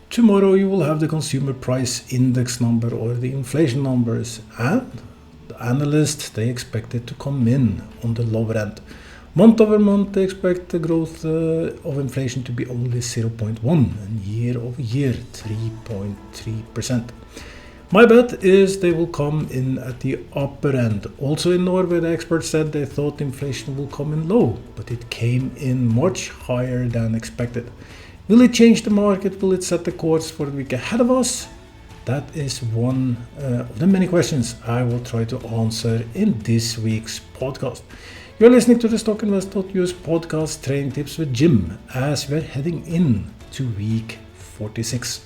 Tomorrow you will have the consumer price index number or the inflation numbers, and the analysts, they expect it to come in on the lower end. Month over month, they expect the growth of inflation to be only 0.1 and year over year 3.3%. My bet is they will come in at the upper end. Also in Norway, the experts said they thought inflation will come in low, but it came in much higher than expected. Will it change the market? Will it set the course for the week ahead of us? That is one of the many questions I will try to answer in this week's podcast. You're listening to the StockInvest.us podcast Trading Tips with Jim as we're heading in to week 46.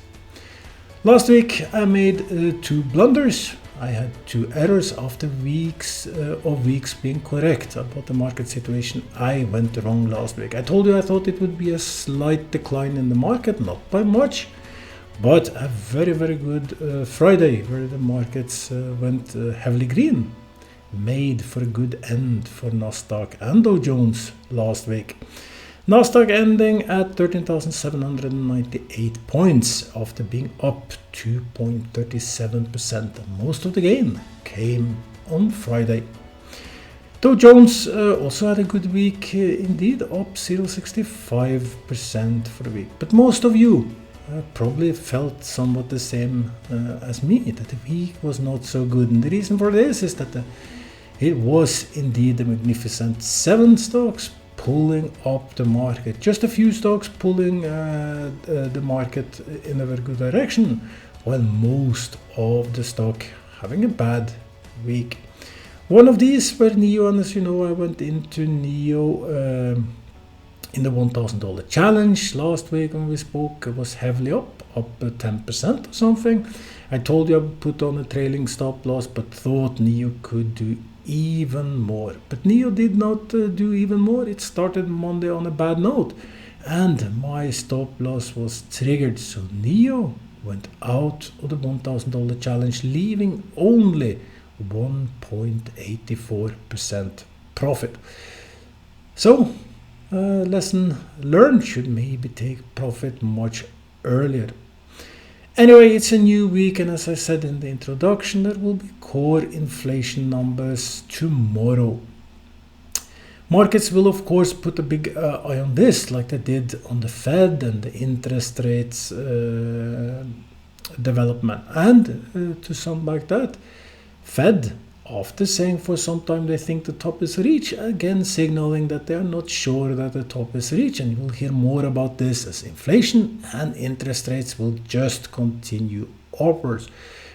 Last week I made 2 blunders. I had 2 errors after weeks being correct about the market situation. I went wrong last week. I told you I thought it would be a slight decline in the market, not by much, but a very good Friday where the markets went heavily green. Made for a good end for Nasdaq and Dow Jones last week. Nasdaq ending at 13,798 points after being up 2.37%. Most of the gain came on Friday. Dow Jones also had a good week indeed, up 0.65% for the week. But most of you probably felt somewhat the same as me, that the week was not so good. And the reason for this is that it was indeed the Magnificent 7 stocks pulling up the market. Just a few stocks pulling the market in a very good direction, while most of the stock having a bad week. One of these were NIO, and as you know, I went into NIO in the $1,000 challenge last week when we spoke. It was heavily up 10% or something. I told you I would put on a trailing stop loss, but thought NIO could do even more. But NIO did not do even more. It started Monday on a bad note, and my stop loss was triggered. So NIO went out of the $1,000 challenge, leaving only 1.84% profit. So lesson learned, should maybe take profit much earlier. Anyway, it's a new week, and as I said in the introduction, there will be core inflation numbers tomorrow. Markets will of course put a big eye on this, like they did on the Fed and the interest rates development. And to sum like that, Fed, after saying for some time they think the top is reached, again signaling that they are not sure that the top is reached. And you will hear more about this as inflation and interest rates will just continue upwards.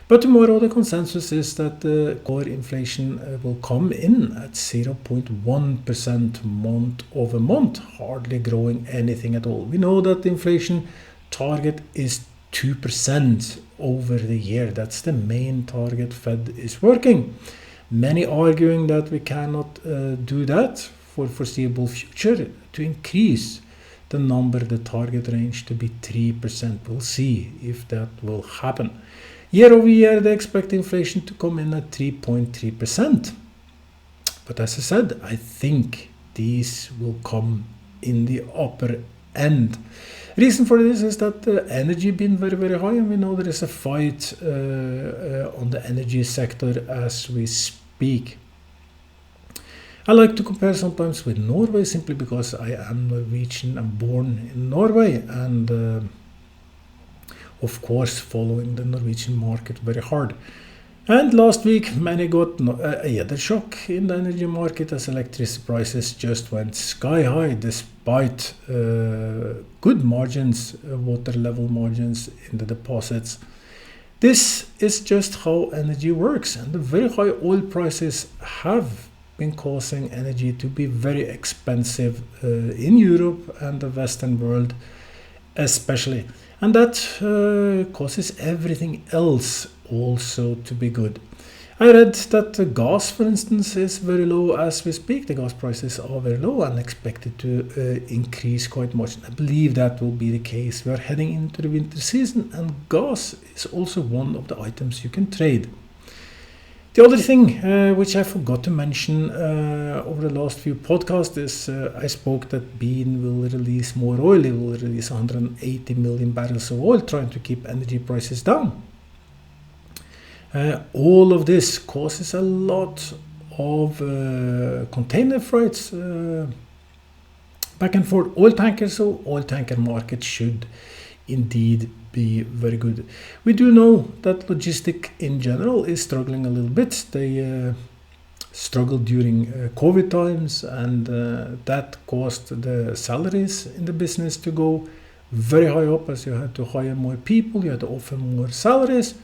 But tomorrow the consensus is that the core inflation will come in at 0.1% month over month, hardly growing anything at all. We know that the inflation target is 2% over the year. That's the main target Fed is working. Many arguing that we cannot do that for foreseeable future to increase the number, the target range to be 3%. We'll see if that will happen. Year over year, they expect inflation to come in at 3.3%. But as I said, I think these will come in the upper end. Reason for this is that the energy been very high, and we know there is a fight on the energy sector as we speak. I like to compare sometimes with Norway simply because I am Norwegian and born in Norway, and of course following the Norwegian market very hard. And last week many got a other shock in the energy market as electricity prices just went sky high despite good margins, water level margins in the deposits. This is just how energy works, and the very high oil prices have been causing energy to be very expensive in Europe and the Western world especially. And that causes everything else also to be good. I read that the gas, for instance, is very low as we speak. The gas prices are very low and expected to increase quite much. I believe that will be the case. We are heading into the winter season, and gas is also one of the items you can trade. The other thing which I forgot to mention over the last few podcasts is I spoke that Bean will release more oil. It will release 180 million barrels of oil, trying to keep energy prices down. All of this causes a lot of container freights back and forth, oil tankers, so oil tanker market should indeed be very good. We do know that logistic in general is struggling a little bit. They struggled during COVID times, and that caused the salaries in the business to go very high up, as you had to hire more people, you had to offer more salaries.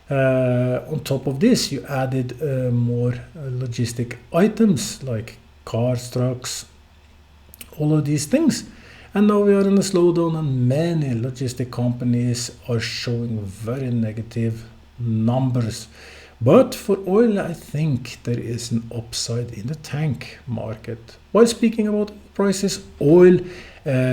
On top of this, you added more logistic items like cars, trucks, all of these things. And now we are in a slowdown, and many logistic companies are showing very negative numbers. But for oil, I think there is an upside in the tank market. While speaking about prices, oil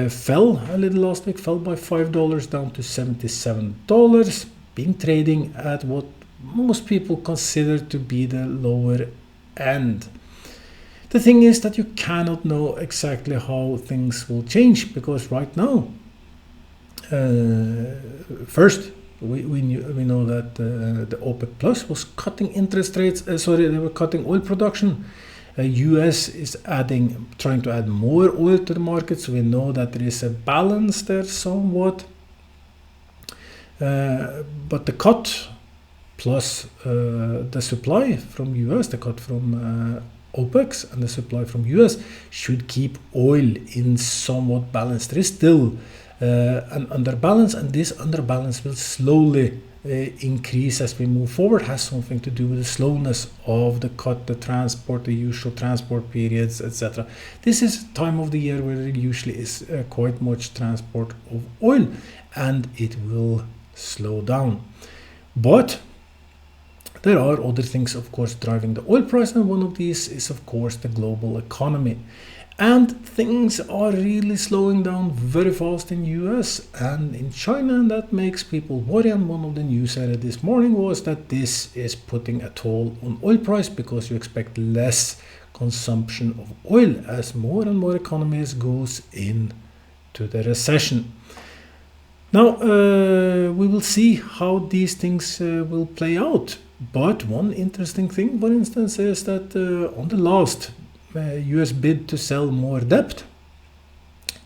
fell a little last week, fell by $5 down to $77, being trading at what most people consider to be the lower end. The thing is that you cannot know exactly how things will change, because right now, first we know that the OPEC Plus was cutting interest rates. They were cutting oil production. US is trying to add more oil to the market, so we know that there is a balance there somewhat. But the cut plus the supply from US, the cut from OPEC and the supply from US should keep oil in somewhat balance. There is still an underbalance, and this underbalance will slowly increase as we move forward. Has something to do with the slowness of the cut, the transport, the usual transport periods, etc. This is a time of the year where there usually is quite much transport of oil, and it will slow down. But there are other things, of course, driving the oil price, and one of these is, of course, the global economy. And things are really slowing down very fast in US and in China, and that makes people worry. And one of the news I read this morning was that this is putting a toll on oil price, because you expect less consumption of oil as more and more economies goes into the recession. Now, we will see how these things will play out. But one interesting thing, for instance, is that on the last US bid to sell more debt,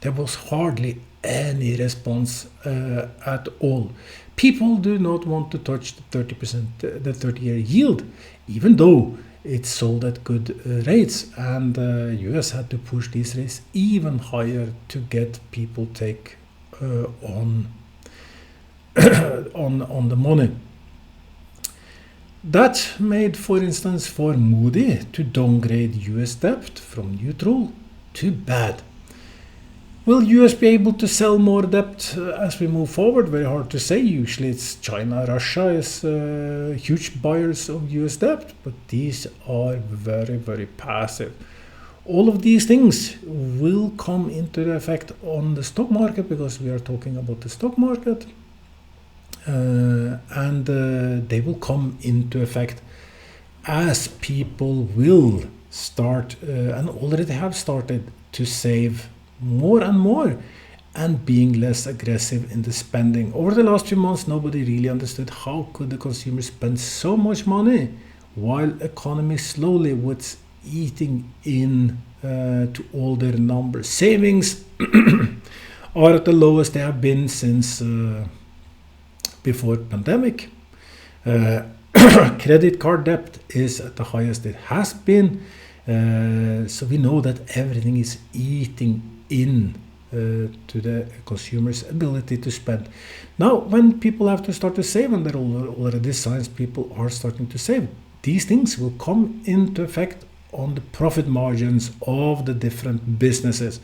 there was hardly any response at all. People do not want to touch the 30%, the 30-year yield, even though it's sold at good rates, and US had to push these rates even higher to get people take on the money. That made, for instance, for Moody to downgrade US debt from neutral to bad. Will US be able to sell more debt as we move forward? Very hard to say. Usually it's China, Russia is huge buyers of US debt, but these are very, very passive. All of these things will come into effect on the stock market, because we are talking about the stock market. And they will come into effect as people will start and already have started to save more and more and being less aggressive in the spending. Over the last few months, nobody really understood how could the consumer spend so much money while economy slowly was eating in to all their numbers. Savings are at the lowest they have been since before pandemic. Credit card debt is at the highest it has been. So we know that everything is eating in to the consumer's ability to spend. Now, when people have to start to save, and there are already signs people are starting to save, these things will come into effect on the profit margins of the different businesses.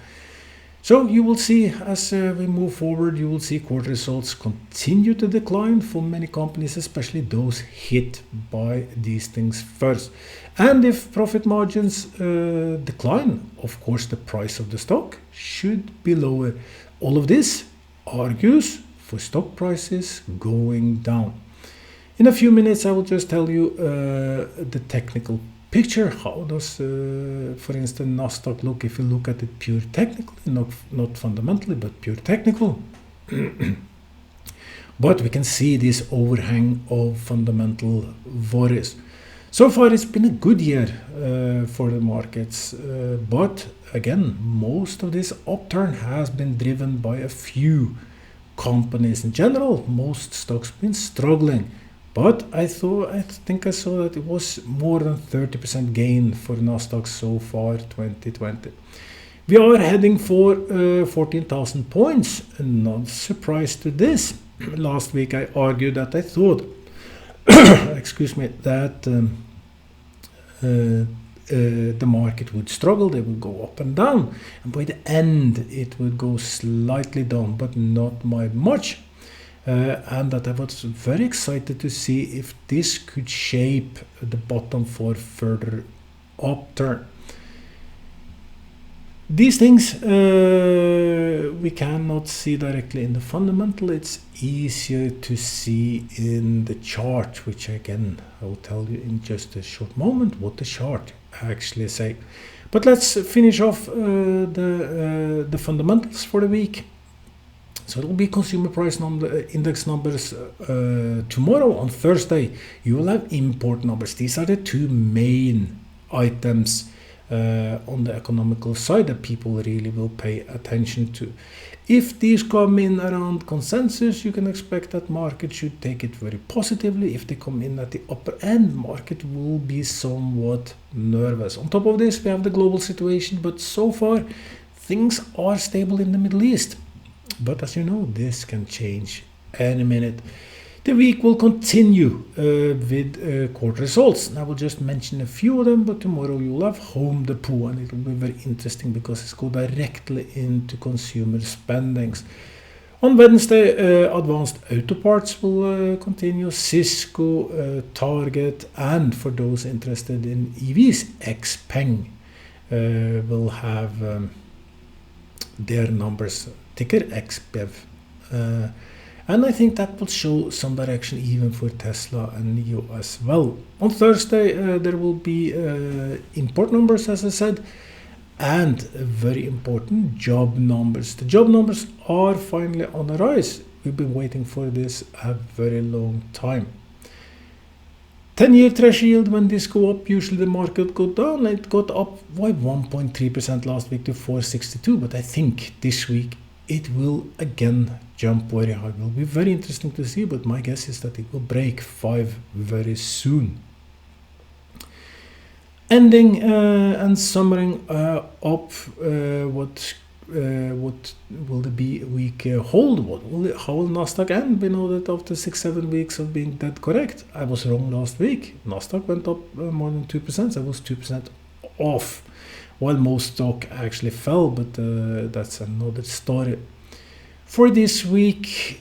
So you will see, as we move forward, you will see quarter results continue to decline for many companies, especially those hit by these things first. And if profit margins decline, of course the price of the stock should be lower. All of this argues for stock prices going down. In a few minutes I will just tell you the technical picture. How does, for instance, Nasdaq look if you look at it pure technically, not fundamentally, but pure technical. But we can see this overhang of fundamental worries. So far it's been a good year for the markets, but again, most of this upturn has been driven by a few companies. In general, most stocks been struggling, but I think I saw that it was more than 30% gain for Nasdaq so far 2020. We are heading for 14,000 points, and not surprised to this. Last week I argued that I thought excuse me, that the market would struggle, they would go up and down, and by the end it would go slightly down, but not by much, and that I was very excited to see if this could shape the bottom for further upturn. These things we cannot see directly in the fundamental. It's easier to see in the chart, which again I will tell you in just a short moment what the chart actually say. But let's finish off the fundamentals for the week. So it will be consumer price index numbers tomorrow. On Thursday you will have import numbers. These are the two main items on the economical side that people really will pay attention to. If these come in around consensus, you can expect that market should take it very positively. If they come in at the upper end, market will be somewhat nervous. On top of this, we have the global situation, but so far things are stable in the Middle East. But as you know, this can change any minute. The week will continue with quarter results. And I will just mention a few of them, but tomorrow you will have Home Depot, and it will be very interesting because it's go directly into consumer spendings. On Wednesday, advanced auto parts will continue, Cisco, Target, and for those interested in EVs, Xpeng will have their numbers, ticker XBEV. And I think that will show some direction even for Tesla and NIO as well. On Thursday, there will be import numbers, as I said, and very important job numbers. The job numbers are finally on the rise. We've been waiting for this a very long time. 10-year Treasury yield, when this go up, usually the market go down. It got up by 1.3% last week to 462, but I think this week it will again jump very high. It will be very interesting to see, but my guess is that it will break 5 very soon. Ending and summing up what will the week hold? How will Nasdaq end? We know that after 6-7 weeks of being dead correct, I was wrong last week. Nasdaq went up more than 2%. I was 2% off, while most stock actually fell, but that's another story. For this week,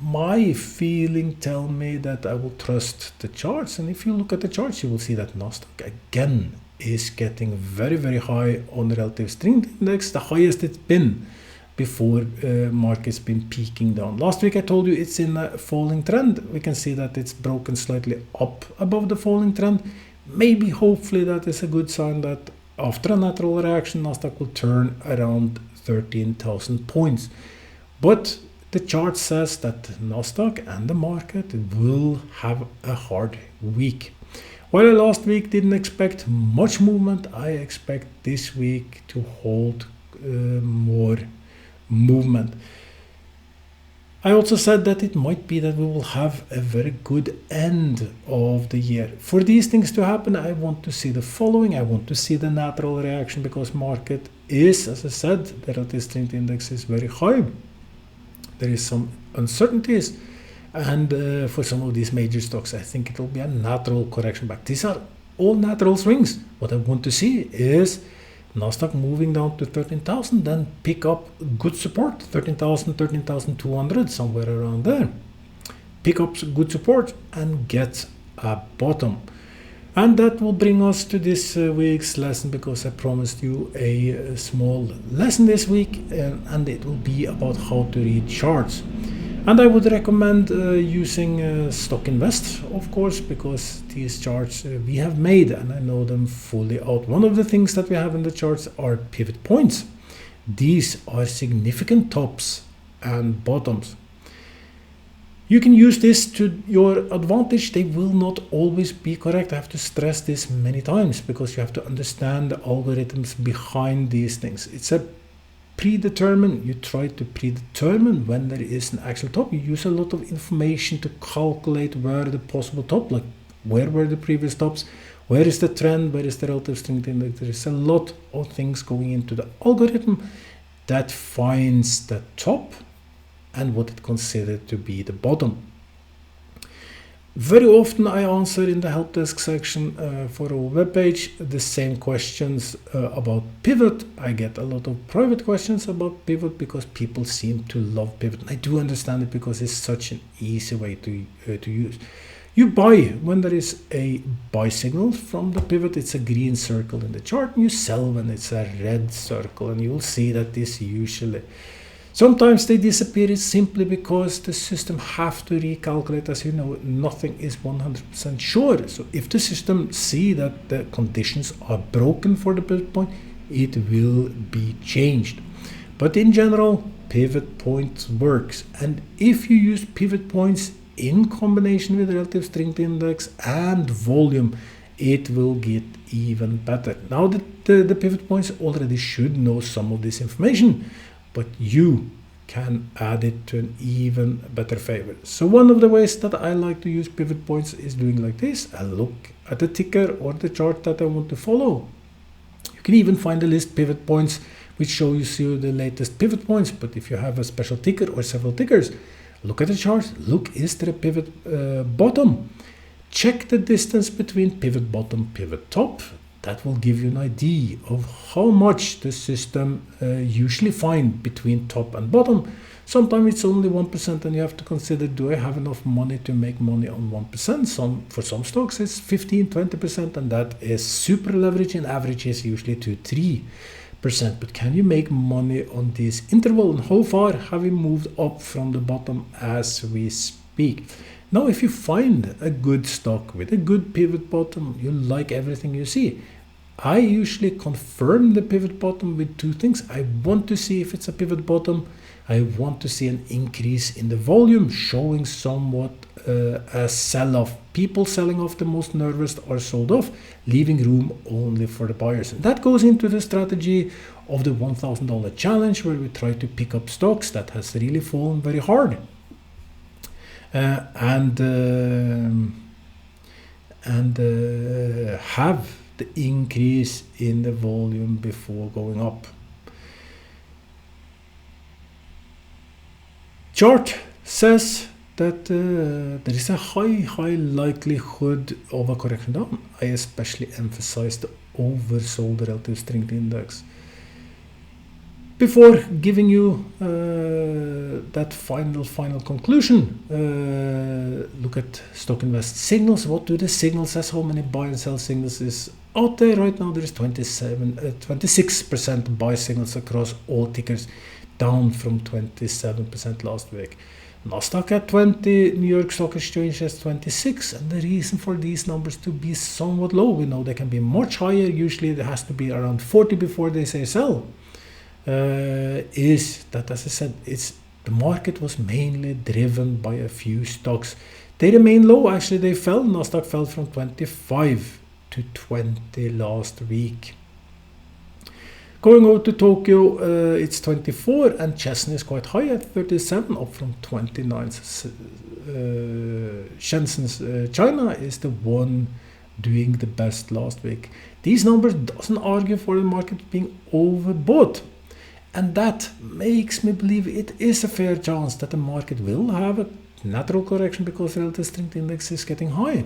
my feeling tell me that I will trust the charts, and if you look at the charts, you will see that Nasdaq again is getting very, very high on the relative strength index, the highest it's been before market's been peaking down. Last week I told you it's in a falling trend. We can see that it's broken slightly up above the falling trend. Maybe, hopefully, that is a good sign that after a natural reaction, Nasdaq will turn around 13,000 points. But the chart says that Nasdaq and the market will have a hard week. While I last week didn't expect much movement, I expect this week to hold more movement. I also said that it might be that we will have a very good end of the year. For these things to happen, I want to see the following. I want to see the natural reaction, because market is, as I said, the relative strength index is very high. There is some uncertainties, and for some of these major stocks, I think it will be a natural correction back. These are all natural swings. What I want to see is Nasdaq moving down to 13,000, then pick up good support, 13,000, 13,200, somewhere around there. Pick up good support and get a bottom. And that will bring us to this week's lesson, because I promised you a small lesson this week, and it will be about how to read charts. And I would recommend using Stock Invest, of course, because these charts we have made and I know them fully out. One of the things that we have in the charts are pivot points. These are significant tops and bottoms. You can use this to your advantage. They will not always be correct. I have to stress this many times because you have to understand the algorithms behind these things. It's a predetermined. You try to predetermine when there is an actual top. You use a lot of information to calculate where the possible top, like where were the previous tops, where is the trend, where is the relative strength index. There is a lot of things going into the algorithm that finds the top and what it considered to be the bottom. Very often I answer in the help desk section for our webpage the same questions about pivot. I get a lot of private questions about pivot because people seem to love pivot. I do understand it because it's such an easy way to use. You buy when there is a buy signal from the pivot. It's a green circle in the chart, and you sell when it's a red circle, and you'll see that this usually sometimes they disappear simply because the system have to recalculate. As you know, nothing is 100% sure. So if the system see that the conditions are broken for the pivot point, it will be changed. But in general, pivot points works. And if you use pivot points in combination with relative strength index and volume, it will get even better. Now the pivot points already should know some of this information, but you can add it to an even better favor. So one of the ways that I like to use pivot points is doing like this. I look at the ticker or the chart that I want to follow. You can even find a list pivot points which shows you the latest pivot points. But if you have a special ticker or several tickers, look at the chart. Look, is there a pivot bottom? Check the distance between pivot bottom, pivot top. That will give you an idea of how much the system usually find between top and bottom. Sometimes it's only 1%, and you have to consider, do I have enough money to make money on 1%? For some stocks it's 15-20%, and that is super leverage, and average is usually 2-3%. But can you make money on this interval, and how far have we moved up from the bottom as we speak? Now, if you find a good stock with a good pivot bottom, you like everything you see, I usually confirm the pivot bottom with two things. I want to see if it's a pivot bottom. I want to see an increase in the volume, showing somewhat a sell-off. People selling off the most nervous are sold off, leaving room only for the buyers. And that goes into the strategy of the $1,000 challenge, where we try to pick up stocks that has really fallen very hard. And have the increase in the volume before going up. Chart says that there is a high likelihood of a correction down. I especially emphasize the oversold relative strength index. Before giving you that final conclusion, look at Stock Invest signals. What do the signals say? How many buy and sell signals is out there right now? There is 26% buy signals across all tickers, down from 27% last week. Nasdaq at 20, New York Stock Exchange has 26, and the reason for these numbers to be somewhat low, we know they can be much higher. Usually there has to be around 40 before they say sell. Is that, as I said, the market was mainly driven by a few stocks. They remain low. Actually, they fell. Nasdaq fell from 25 to 20 last week. Going over to Tokyo, it's 24, and Shenzhen is quite high at 37, up from 29. Shenzhen's China is the one doing the best last week. These numbers doesn't argue for the market being overbought. And that makes me believe it is a fair chance that the market will have a natural correction because relative strength index is getting high.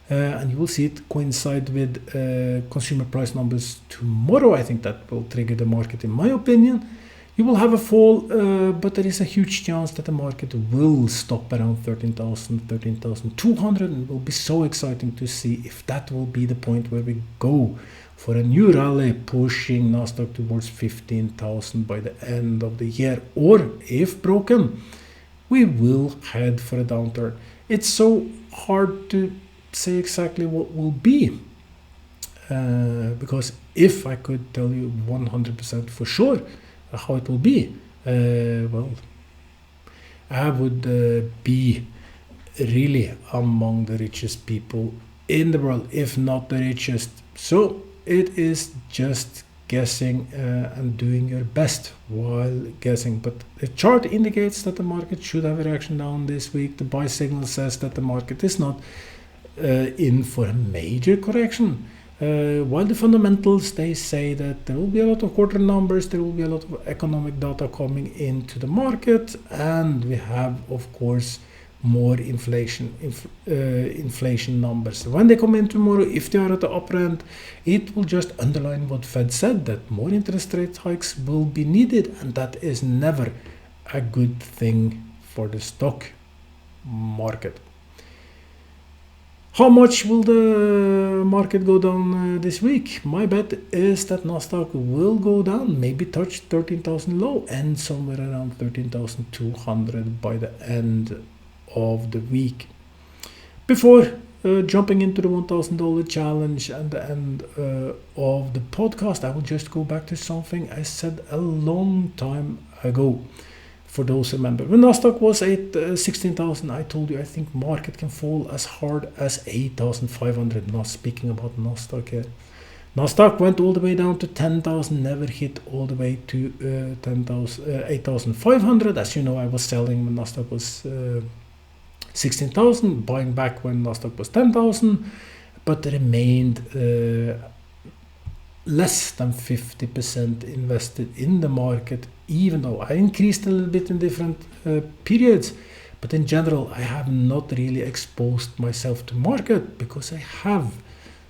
And you will see it coincide with consumer price numbers tomorrow. I think that will trigger the market, in my opinion. You will have a fall, but there is a huge chance that the market will stop around 13,000, 13,200. And it will be so exciting to see if that will be the point where we go for a new rally, pushing Nasdaq towards 15,000 by the end of the year, or if broken, we will head for a downturn. It's so hard to say exactly what will be, because if I could tell you 100% for sure how it will be, well, I would be really among the richest people in the world, if not the richest. So it is just guessing and doing your best while guessing. But the chart indicates that the market should have a reaction down this week. The buy signal says that the market is not in for a major correction. While the fundamentals, they say that there will be a lot of quarter numbers, there will be a lot of economic data coming into the market, and we have, of course, more inflation numbers. When they come in tomorrow, if they are at the upper end, it will just underline what Fed said, that more interest rate hikes will be needed, and that is never a good thing for the stock market. How much will the market go down this week? My bet is that Nasdaq will go down, maybe touch 13,000 low, and somewhere around 13,200 by the end of the week. Before jumping into the $1,000 challenge and the end of the podcast, I will just go back to something I said a long time ago. For those who remember, when Nasdaq was at 16,000, I told you I think market can fall as hard as 8,500. Not speaking about Nasdaq here. Nasdaq went all the way down to 10,000, never hit all the way to 8,500. As you know, I was selling when Nasdaq was 16,000, buying back when Nasdaq was 10,000, but remained less than 50% invested in the market, even though I increased a little bit in different periods. But in general, I have not really exposed myself to market because I have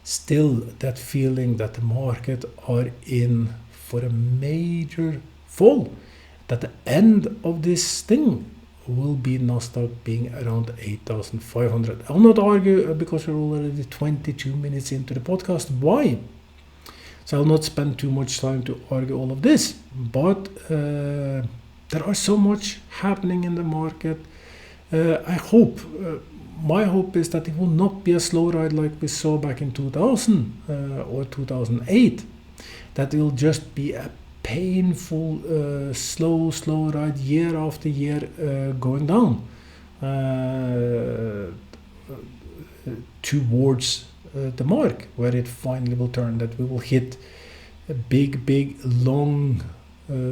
still that feeling that the market are in for a major fall, that the end of this thing will be Nasdaq being around 8,500. I will not argue because we're already 22 minutes into the podcast. Why? So I'll not spend too much time to argue all of this, but there are so much happening in the market. I hope, my hope is that it will not be a slow ride like we saw back in 2000 or 2008. That it will just be a painful, slow ride year after year going down towards the mark where it finally will turn, that we will hit a big long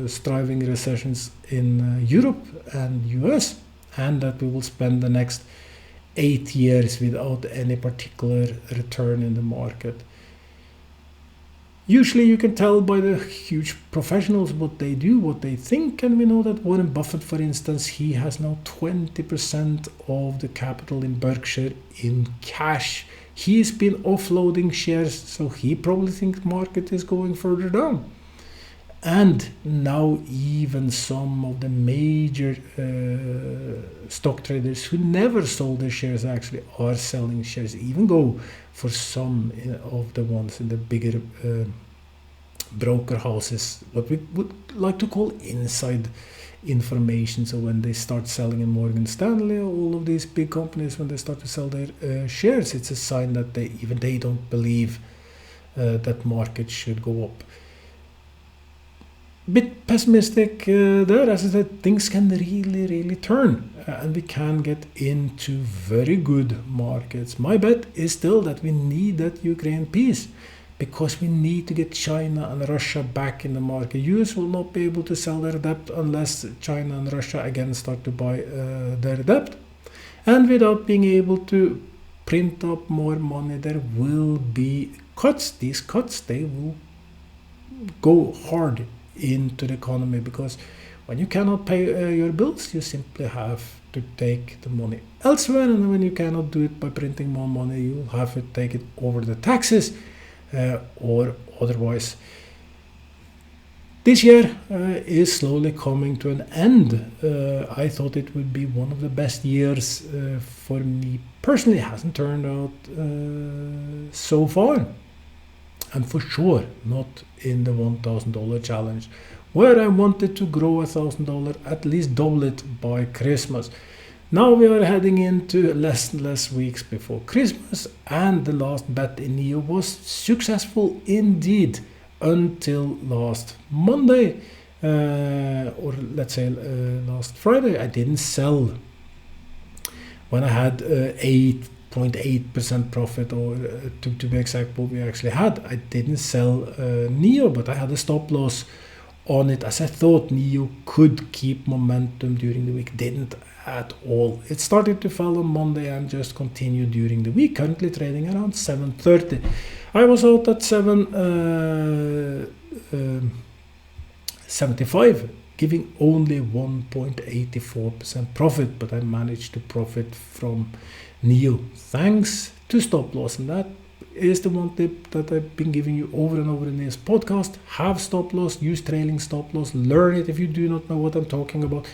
striving recessions in Europe and US, and that we will spend the next 8 years without any particular return in the market. Usually you can tell by the huge professionals what they do, what they think, and we know that Warren Buffett, for instance, he has now 20% of the capital in Berkshire in cash. He's been offloading shares, so he probably thinks market is going further down. And now even some of the major stock traders who never sold their shares actually are selling shares, even though for some of the ones in the bigger broker houses, what we would like to call inside information. So when they start selling in Morgan Stanley, all of these big companies, when they start to sell their shares, it's a sign that they don't believe that market should go up. Bit pessimistic there, as I said, things can really turn and we can get into very good markets. My bet is still that we need that Ukraine peace, because we need to get China and Russia back in the market. US will not be able to sell their debt unless China and Russia again start to buy their debt. And without being able to print up more money, there will be cuts. These cuts, they will go hard into the economy, because when you cannot pay your bills, you simply have to take the money elsewhere, and when you cannot do it by printing more money, you will have to take it over the taxes or otherwise. This year is slowly coming to an end. I thought it would be one of the best years for me personally. It hasn't turned out so far. And for sure not in the $1,000 challenge. where I wanted to grow $1,000, at least double it by Christmas. Now we are heading into less and less weeks before Christmas, and the last bet in NEO was successful indeed until last Monday, or let's say last Friday. I didn't sell when I had 8.8% profit, or to be exact what we actually had. I didn't sell NEO, but I had a stop loss on it, as I thought NEO could keep momentum during the week. Didn't at all. It started to fall on Monday and just continued during the week, currently trading around 7.30. I was out at 7.75, giving only 1.84% profit, but I managed to profit from NEO thanks to stop loss. And that is the one tip that I've been giving you over and over in this podcast. Have stop loss, use trailing stop loss, learn it if you do not know what I'm talking about.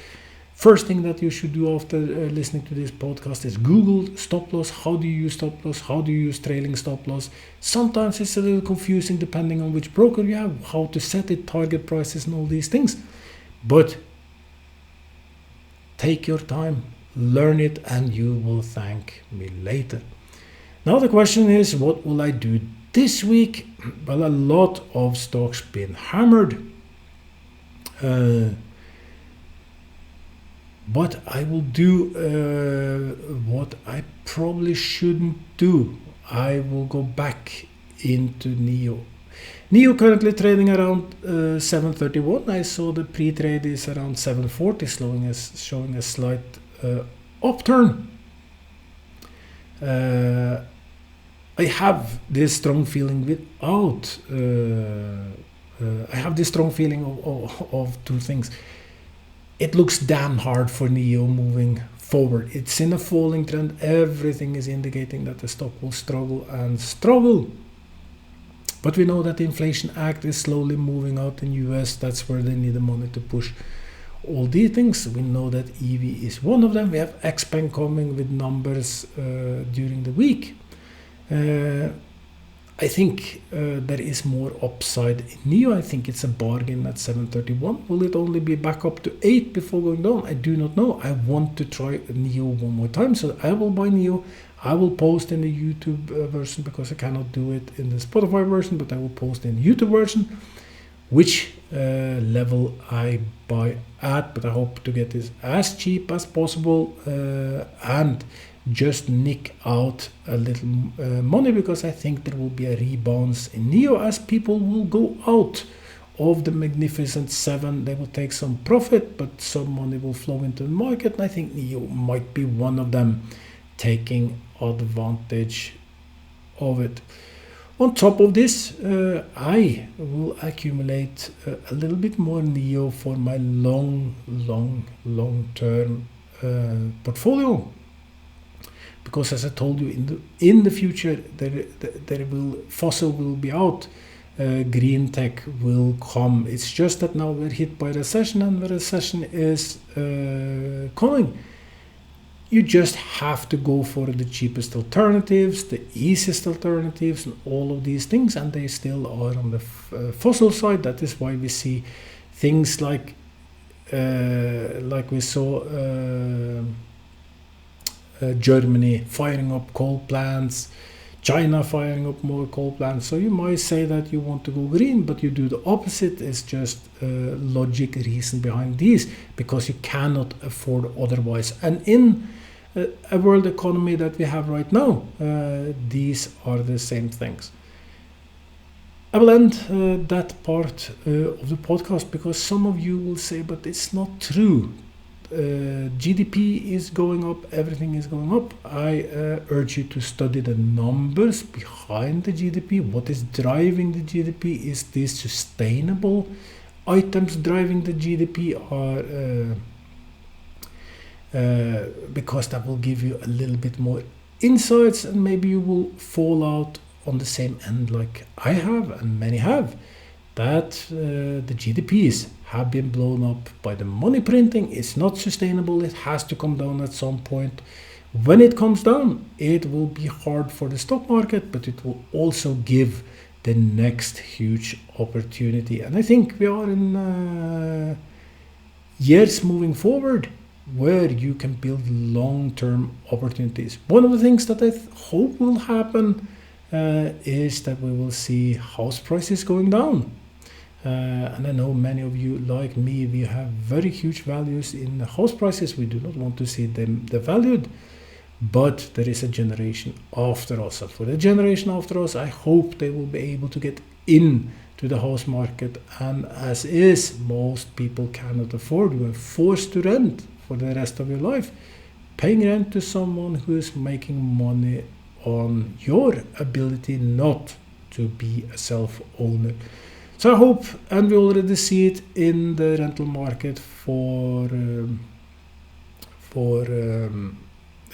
First thing that you should do after listening to this podcast is Google stop loss. How do you use stop loss? How do you use trailing stop loss? Sometimes it's a little confusing depending on which broker you have, how to set it, target prices and all these things. But take your time, learn it, and you will thank me later. Now the question is, what will I do this week? Well, a lot of stocks been hammered. But I will do what I probably shouldn't do. I will go back into NEO. NEO currently trading around 7.31. I saw the pre-trade is around 7.40, showing a slight upturn. I have this strong feeling of two things. It looks damn hard for NEO moving forward. It's in a falling trend. Everything is indicating that the stock will struggle and struggle. But we know that the Inflation Act is slowly moving out in US. That's where they need the money to push all these things. We know that EV is one of them. We have Xpeng coming with numbers during the week. I think there is more upside in NEO. I think it's a bargain at 7.31. Will it only be back up to 8 before going down? I do not know. I want to try NEO one more time, so I will buy NEO. I will post in the YouTube version because I cannot do it in the Spotify version, but I will post in the YouTube version which level I buy at. But I hope to get this as cheap as possible and just nick out a little money, because I think there will be a rebound in NEO as people will go out of the Magnificent Seven. They will take some profit, but some money will flow into the market, and I think NEO might be one of them taking advantage of it. On top of this, I will accumulate a little bit more NEO for my long-term portfolio. Because as I told you, in the future, fossil will be out, green tech will come. It's just that now we're hit by recession, and the recession is coming. You just have to go for the cheapest alternatives, the easiest alternatives, and all of these things, and they still are on the fossil side. That is why we see things like we saw. Germany firing up coal plants, China firing up more coal plants. So you might say that you want to go green, but you do the opposite. It's just logic reason behind these, because you cannot afford otherwise. And in a world economy that we have right now, these are the same things. I will end that part of the podcast, because some of you will say, but it's not true. GDP is going up, everything is going up. I urge you to study the numbers behind the GDP. What is driving the GDP? Is this sustainable items driving the GDP? Or because that will give you a little bit more insights, and maybe you will fall out on the same end like I have and many have, that the GDPs have been blown up by the money printing. It's not sustainable. It has to come down at some point. When it comes down, it will be hard for the stock market, but it will also give the next huge opportunity. And I think we are in years moving forward where you can build long-term opportunities. One of the things that I hope will happen is that we will see house prices going down. And I know many of you, like me, we have very huge values in house prices. We do not want to see them devalued, but there is a generation after us. And for the generation after us, I hope they will be able to get in to the house market. And as is, most people cannot afford. You are forced to rent for the rest of your life. Paying rent to someone who is making money on your ability not to be a self-owner. So I hope, and we already see it in the rental market for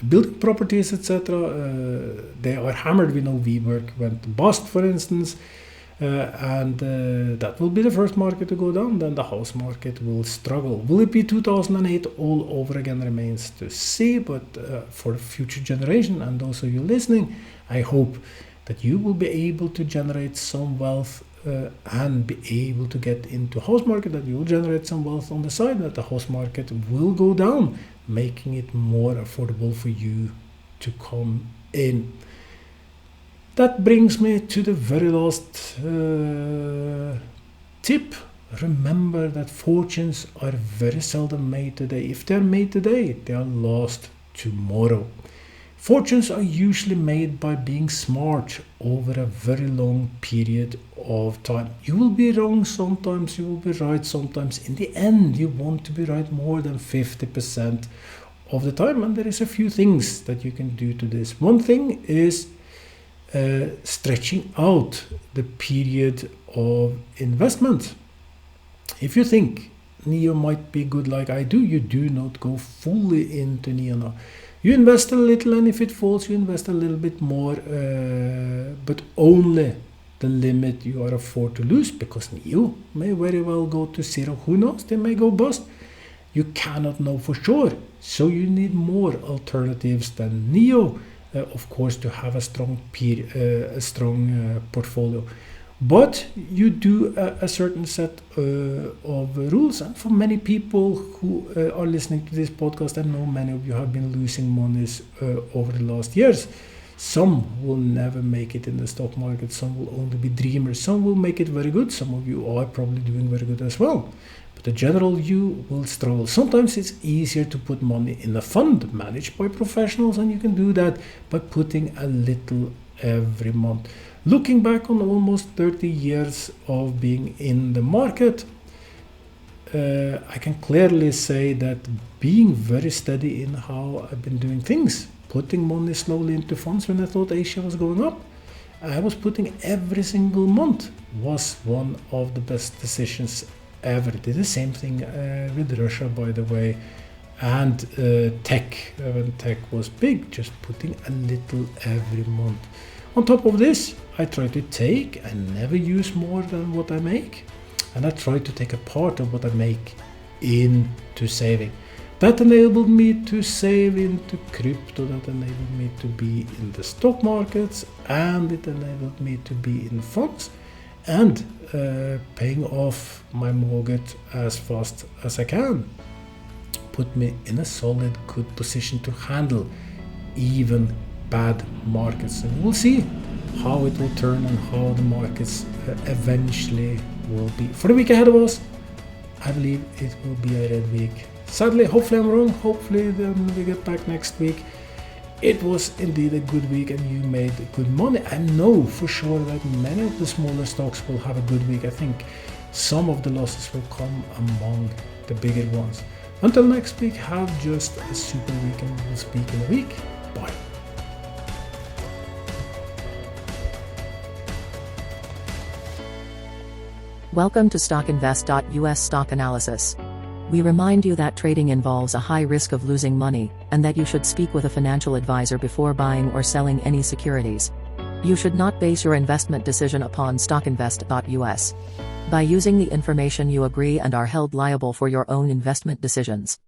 building properties, etc. They are hammered. We know WeWork went bust, for instance, and that will be the first market to go down. Then the house market will struggle. Will it be 2008 all over again remains to see, but for future generation and also you listening, I hope that you will be able to generate some wealth and be able to get into house market, that you will generate some wealth on the side, that the house market will go down, making it more affordable for you to come in. That brings me to the very last tip. Remember that fortunes are very seldom made today. If they are made today, they are lost tomorrow. Fortunes are usually made by being smart over a very long period of time. You will be wrong sometimes, you will be right sometimes. In the end, you want to be right more than 50% of the time. And there is a few things that you can do to this. One thing is stretching out the period of investment. If you think NEO might be good like I do, you do not go fully into NEO now. You invest a little, and if it falls, you invest a little bit more, but only the limit you are afford to lose, because NEO may very well go to zero. Who knows? They may go bust. You cannot know for sure. So you need more alternatives than NEO, of course, to have a strong portfolio. But you do a certain set of rules, and for many people who are listening to this podcast, I know many of you have been losing monies over the last years. Some will never make it in the stock market, some will only be dreamers, some will make it very good, some of you are probably doing very good as well. But the general you will struggle. Sometimes it's easier to put money in a fund managed by professionals, and you can do that by putting a little every month. Looking back on almost 30 years of being in the market, I can clearly say that being very steady in how I've been doing things, putting money slowly into funds when I thought Asia was going up, I was putting every single month, was one of the best decisions ever. Did the same thing with Russia, by the way, and tech, when tech was big, just putting a little every month. On top of this, I try to take and never use more than what I make, and I try to take a part of what I make into saving. That enabled me to save into crypto, that enabled me to be in the stock markets, and it enabled me to be in funds, and paying off my mortgage as fast as I can. Put me in a solid, good position to handle even bad markets, and we'll see how it will turn and how the markets eventually will be. For the week ahead of us, I believe it will be a red week. Sadly, hopefully I'm wrong. Hopefully then we get back next week. It was indeed a good week and you made good money. I know for sure that many of the smaller stocks will have a good week. I think some of the losses will come among the bigger ones. Until next week, have just a super week, and we'll speak in a week. Bye. Welcome to StockInvest.us Stock Analysis. We remind you that trading involves a high risk of losing money, and that you should speak with a financial advisor before buying or selling any securities. You should not base your investment decision upon StockInvest.us. By using the information, you agree and are held liable for your own investment decisions.